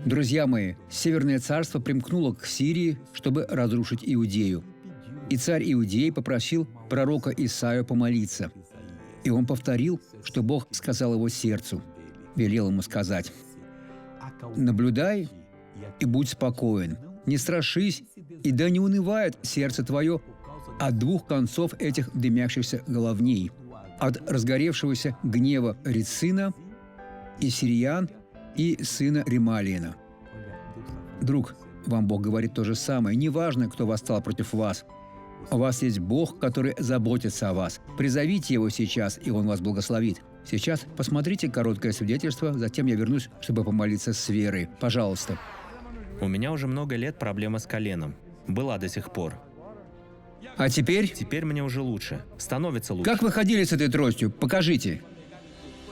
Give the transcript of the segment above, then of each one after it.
Друзья мои, Северное царство примкнуло к Сирии, чтобы разрушить Иудею. И царь Иудеи попросил пророка Исаию помолиться. И он повторил, что Бог сказал его сердцу. Велел ему сказать: «Наблюдай и будь спокоен, не страшись, и да не унывает сердце твое от двух концов этих дымящихся головней, от разгоревшегося гнева Рецина и сириян и сына Ремалиина». Друг, вам Бог говорит то же самое. Неважно, кто восстал против вас. У вас есть Бог, который заботится о вас. Призовите Его сейчас, и Он вас благословит. Сейчас посмотрите короткое свидетельство, затем я вернусь, чтобы помолиться с верой. Пожалуйста. У меня уже много лет проблема с коленом. Была до сих пор. А теперь? Теперь мне уже лучше. Становится лучше. Как вы ходили с этой тростью? Покажите.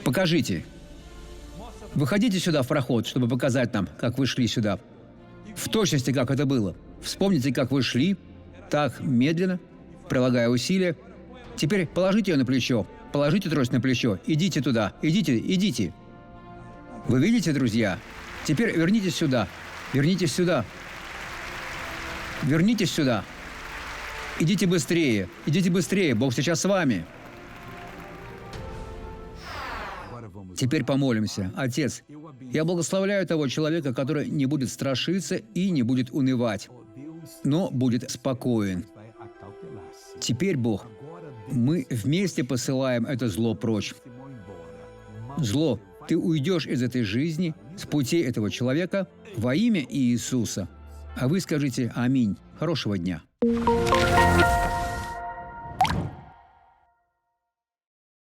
Покажите. Выходите сюда в проход, чтобы показать нам, как вы шли сюда. В точности, как это было. Вспомните, как вы шли, так медленно, прилагая усилия. Теперь положите ее на плечо. Положите трость на плечо. Идите туда. Идите, идите. Вы видите, друзья? Теперь вернитесь сюда. Вернитесь сюда. Вернитесь сюда. Идите быстрее. Идите быстрее. Бог сейчас с вами. Теперь помолимся. Отец, я благословляю того человека, который не будет страшиться и не будет унывать, но будет спокоен. Теперь, Бог, мы вместе посылаем это зло прочь. Зло, ты уйдешь из этой жизни, с путей этого человека во имя Иисуса. А вы скажите «Аминь». Хорошего дня.